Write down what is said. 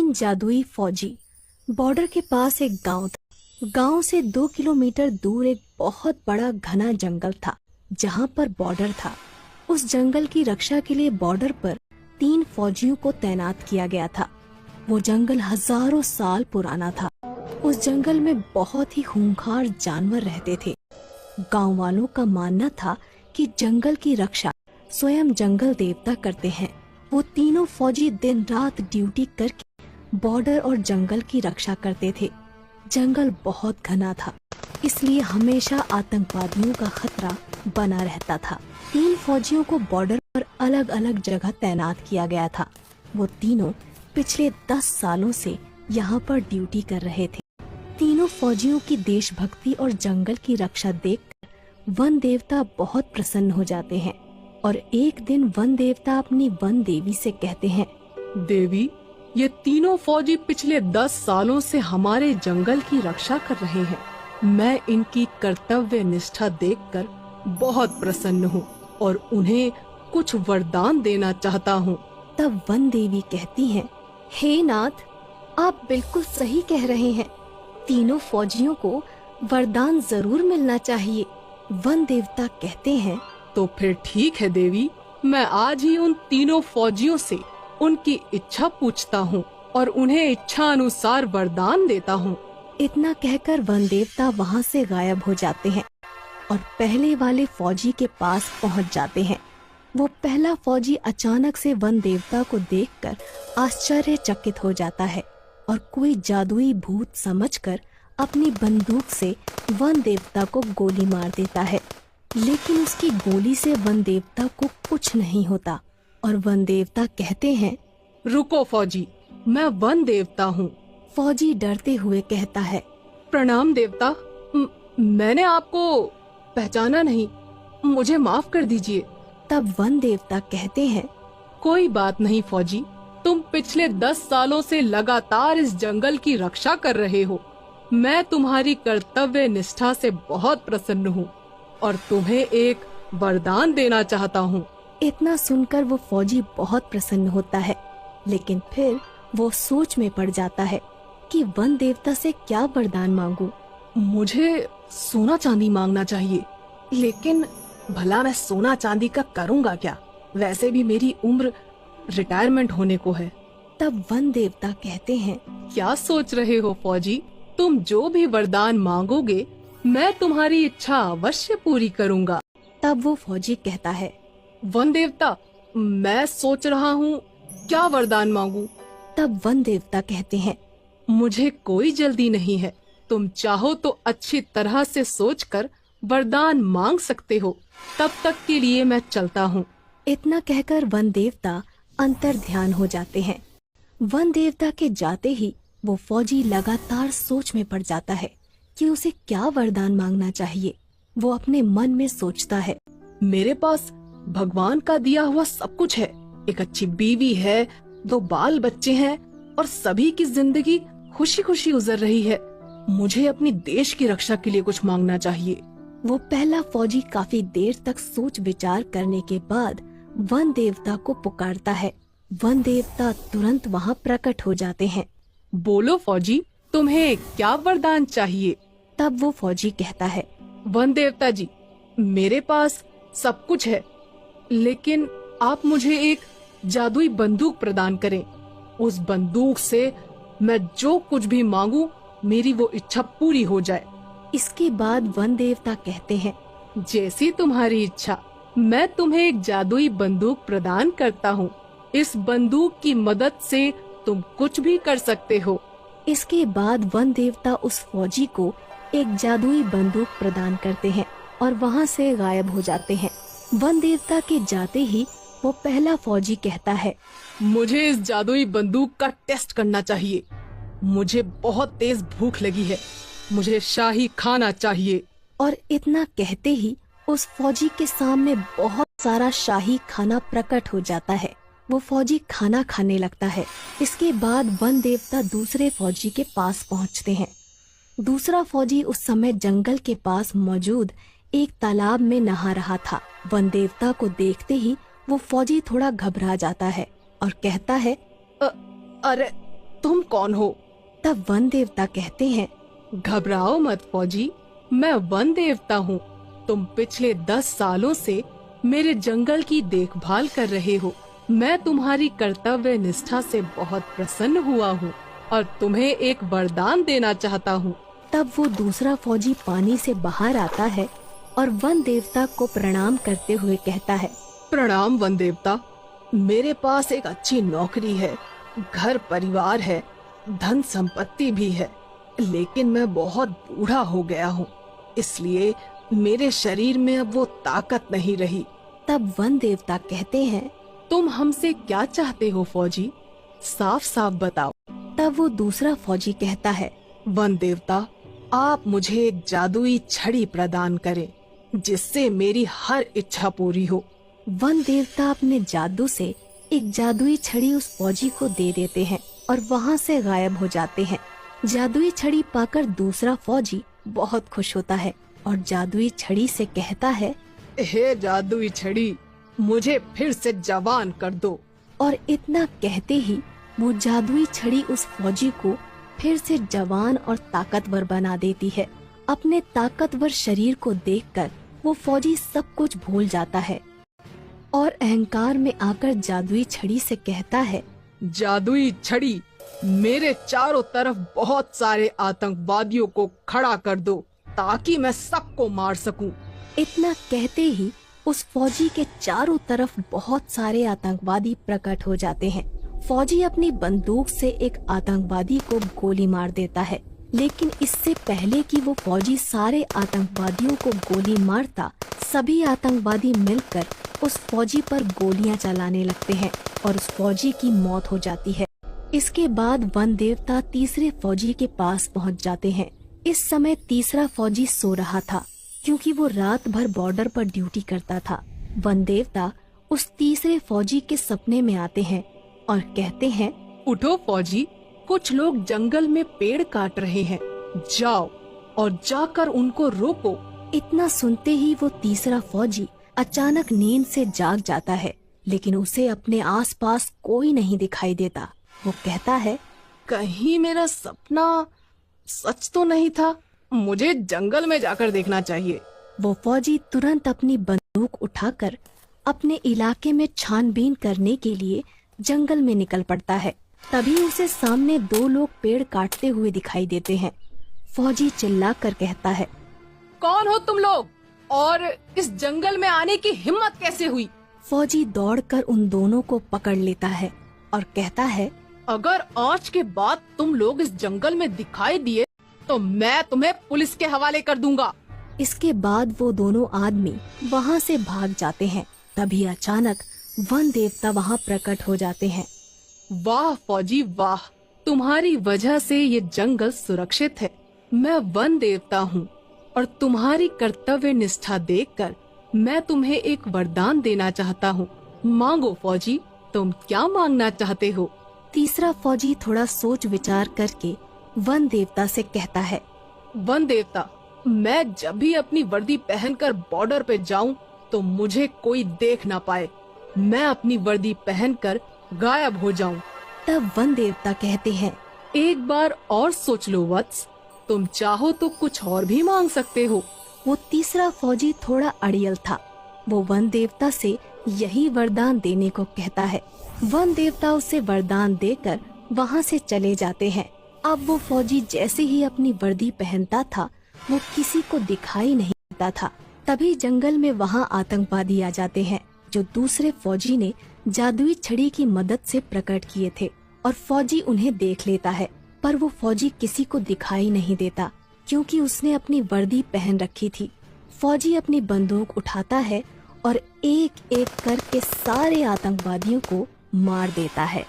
तीन जादुई फौजी। बॉर्डर के पास एक गांव था। गांव से 2 किलोमीटर दूर एक बहुत बड़ा घना जंगल था जहां पर बॉर्डर था। उस जंगल की रक्षा के लिए बॉर्डर पर 3 फौजियों को तैनात किया गया था। वो जंगल हजारों साल पुराना था। उस जंगल में बहुत ही खूंखार जानवर रहते थे। गांव वालों का मानना था कि जंगल की रक्षा स्वयं जंगल देवता करते हैं। वो तीनों फौजी दिन रात ड्यूटी करके बॉर्डर और जंगल की रक्षा करते थे। जंगल बहुत घना था, इसलिए हमेशा आतंकवादियों का खतरा बना रहता था। 3 फौजियों को बॉर्डर पर अलग अलग जगह तैनात किया गया था। वो तीनों पिछले 10 सालों से यहाँ पर ड्यूटी कर रहे थे। तीनों फौजियों की देशभक्ति और जंगल की रक्षा देखकर वन देवता बहुत प्रसन्न हो जाते हैं और एक दिन वन देवता अपनी वन देवी से कहते हैं, देवी, ये तीनों फौजी पिछले 10 सालों से हमारे जंगल की रक्षा कर रहे हैं। मैं इनकी कर्तव्य निष्ठा देखकर बहुत प्रसन्न हूँ और उन्हें कुछ वरदान देना चाहता हूँ। तब वन देवी कहती हैं, हे नाथ, आप बिल्कुल सही कह रहे हैं। तीनों फौजियों को वरदान जरूर मिलना चाहिए। वन देवता कहते हैं, तो फिर ठीक है देवी, मैं आज ही उन तीनों फौजियों से उनकी इच्छा पूछता हूँ और उन्हें इच्छा अनुसार वरदान देता हूँ। इतना कहकर वन देवता वहाँ से गायब हो जाते हैं और पहले वाले फौजी के पास पहुँच जाते हैं। वो पहला फौजी अचानक से वन देवता को देखकर आश्चर्यचकित हो जाता है और कोई जादुई भूत समझकर अपनी बंदूक से वन देवता को गोली मार देता है। लेकिन उसकी गोली से वन देवता को कुछ नहीं होता और वन देवता कहते हैं, रुको फौजी, मैं वन देवता हूँ। फौजी डरते हुए कहता है, प्रणाम देवता, मैंने आपको पहचाना नहीं, मुझे माफ कर दीजिए। तब वन देवता कहते हैं, कोई बात नहीं फौजी, तुम पिछले 10 सालों से लगातार इस जंगल की रक्षा कर रहे हो। मैं तुम्हारी कर्तव्य निष्ठा से बहुत प्रसन्न हूँ और तुम्हें एक वरदान देना चाहता हूँ। इतना सुनकर वो फौजी बहुत प्रसन्न होता है, लेकिन फिर वो सोच में पड़ जाता है कि वन देवता से क्या वरदान मांगूं। मुझे सोना चांदी मांगना चाहिए, लेकिन भला मैं सोना चांदी का करूँगा क्या? वैसे भी मेरी उम्र रिटायरमेंट होने को है। तब वन देवता कहते हैं, क्या सोच रहे हो फौजी? तुम जो भी वरदान मांगोगे मैं तुम्हारी इच्छा अवश्य पूरी करूँगा। तब वो फौजी कहता है, वन देवता, मैं सोच रहा हूँ क्या वरदान मांगू। तब वन देवता कहते हैं, मुझे कोई जल्दी नहीं है, तुम चाहो तो अच्छी तरह से सोचकर वरदान मांग सकते हो। तब तक के लिए मैं चलता हूँ। इतना कहकर वन देवता अंतर ध्यान हो जाते हैं। वन देवता के जाते ही वो फौजी लगातार सोच में पड़ जाता है कि उसे क्या वरदान मांगना चाहिए। वो अपने मन में सोचता है, मेरे पास भगवान का दिया हुआ सब कुछ है। एक अच्छी बीवी है, 2 बाल बच्चे हैं और सभी की जिंदगी खुशी खुशी गुजर रही है। मुझे अपनी देश की रक्षा के लिए कुछ मांगना चाहिए। वो पहला फौजी काफी देर तक सोच विचार करने के बाद वन देवता को पुकारता है। वन देवता तुरंत वहाँ प्रकट हो जाते हैं। बोलो फौजी, तुम्हें क्या वरदान चाहिए? तब वो फौजी कहता है, वन देवता जी, मेरे पास सब कुछ है, लेकिन आप मुझे एक जादुई बंदूक प्रदान करें। उस बंदूक से मैं जो कुछ भी मांगू मेरी वो इच्छा पूरी हो जाए। इसके बाद वन देवता कहते हैं, जैसी तुम्हारी इच्छा, मैं तुम्हें एक जादुई बंदूक प्रदान करता हूँ। इस बंदूक की मदद से तुम कुछ भी कर सकते हो। इसके बाद वन देवता उस फौजी को एक जादुई बंदूक प्रदान करते हैं और वहाँ से गायब हो जाते हैं। वन देवता के जाते ही वो पहला फौजी कहता है, मुझे इस जादुई बंदूक का टेस्ट करना चाहिए। मुझे बहुत तेज भूख लगी है, मुझे शाही खाना चाहिए। और इतना कहते ही उस फौजी के सामने बहुत सारा शाही खाना प्रकट हो जाता है। वो फौजी खाना खाने लगता है। इसके बाद वन देवता दूसरे फौजी के पास पहुंचते हैं। दूसरा फौजी उस समय जंगल के पास मौजूद एक तालाब में नहा रहा था। वन देवता को देखते ही वो फौजी थोड़ा घबरा जाता है और कहता है, अरे तुम कौन हो? तब वन देवता कहते हैं, घबराओ मत फौजी, मैं वन देवता हूँ। तुम पिछले 10 सालों से मेरे जंगल की देखभाल कर रहे हो। मैं तुम्हारी कर्तव्य निष्ठा से बहुत प्रसन्न हुआ हूँ और तुम्हें एक वरदान देना चाहता हूँ। तब वो दूसरा फौजी पानी से बाहर आता है और वन देवता को प्रणाम करते हुए कहता है, प्रणाम वन देवता, मेरे पास एक अच्छी नौकरी है, घर परिवार है, धन संपत्ति भी है, लेकिन मैं बहुत बूढ़ा हो गया हूँ, इसलिए मेरे शरीर में अब वो ताकत नहीं रही। तब वन देवता कहते हैं, तुम हमसे क्या चाहते हो फौजी? साफ साफ बताओ। तब वो दूसरा फौजी कहता है, वन देवता, आप मुझे एक जादुई छड़ी प्रदान करें जिससे मेरी हर इच्छा पूरी हो। वन देवता अपने जादू से एक जादुई छड़ी उस फौजी को दे देते हैं और वहाँ से गायब हो जाते हैं। जादुई छड़ी पाकर दूसरा फौजी बहुत खुश होता है और जादुई छड़ी से कहता है, हे जादुई छड़ी, मुझे फिर से जवान कर दो। और इतना कहते ही वो जादुई छड़ी उस फौजी को फिर से जवान और ताकतवर बना देती है। अपने ताकतवर शरीर को देखकर वो फौजी सब कुछ भूल जाता है और अहंकार में आकर जादुई छड़ी से कहता है, जादुई छड़ी, मेरे चारों तरफ बहुत सारे आतंकवादियों को खड़ा कर दो ताकि मैं सबको मार सकूं। इतना कहते ही उस फौजी के चारों तरफ बहुत सारे आतंकवादी प्रकट हो जाते हैं। फौजी अपनी बंदूक से एक आतंकवादी को गोली मार देता है, लेकिन इससे पहले कि वो फौजी सारे आतंकवादियों को गोली मारता, सभी आतंकवादी मिलकर उस फौजी पर गोलियां चलाने लगते हैं और उस फौजी की मौत हो जाती है। इसके बाद वन देवता तीसरे फौजी के पास पहुंच जाते हैं। इस समय तीसरा फौजी सो रहा था क्योंकि वो रात भर बॉर्डर पर ड्यूटी करता था। वन देवता उस तीसरे फौजी के सपने में आते हैं और कहते हैं, उठो फौजी, कुछ लोग जंगल में पेड़ काट रहे हैं, जाओ और जाकर उनको रोको। इतना सुनते ही वो तीसरा फौजी अचानक नींद से जाग जाता है, लेकिन उसे अपने आसपास कोई नहीं दिखाई देता। वो कहता है, कहीं मेरा सपना सच तो नहीं था, मुझे जंगल में जाकर देखना चाहिए। वो फौजी तुरंत अपनी बंदूक उठाकर अपने इलाके में छानबीन करने के लिए जंगल में निकल पड़ता है। तभी उसे सामने 2 लोग पेड़ काटते हुए दिखाई देते हैं। फौजी चिल्लाकर कहता है, कौन हो तुम लोग और इस जंगल में आने की हिम्मत कैसे हुई? फौजी दौड़कर उन दोनों को पकड़ लेता है और कहता है, अगर आज के बाद तुम लोग इस जंगल में दिखाई दिए तो मैं तुम्हें पुलिस के हवाले कर दूंगा। इसके बाद वो दोनों आदमी वहाँ से भाग जाते हैं। तभी अचानक वन देवता वहाँ प्रकट हो जाते हैं। वाह फौजी वाह, तुम्हारी वजह से ये जंगल सुरक्षित है। मैं वन देवता हूँ और तुम्हारी कर्तव्य निष्ठा देखकर मैं तुम्हें एक वरदान देना चाहता हूँ। मांगो फौजी, तुम क्या मांगना चाहते हो? तीसरा फौजी थोड़ा सोच विचार करके वन देवता से कहता है, वन देवता, मैं जब भी अपनी वर्दी पहनकर बॉर्डर पे जाऊं तो मुझे कोई देख ना पाए, मैं अपनी वर्दी पहनकर गायब हो जाऊं। तब वन देवता कहते हैं, एक बार और सोच लो वत्स, तुम चाहो तो कुछ और भी मांग सकते हो। वो तीसरा फौजी थोड़ा अड़ियल था। वो वन देवता से यही वरदान देने को कहता है। वन देवता उसे वरदान देकर वहाँ से चले जाते हैं। अब वो फौजी जैसे ही अपनी वर्दी पहनता था, वो किसी को दिखाई नहीं देता था। तभी जंगल में वहाँ आतंकवादी आ जाते हैं जो दूसरे फौजी ने जादुई छड़ी की मदद से प्रकट किए थे, और फौजी उन्हें देख लेता है, पर वो फौजी किसी को दिखाई नहीं देता क्योंकि उसने अपनी वर्दी पहन रखी थी। फौजी अपनी बंदूक उठाता है और एक एक करके सारे आतंकवादियों को मार देता है।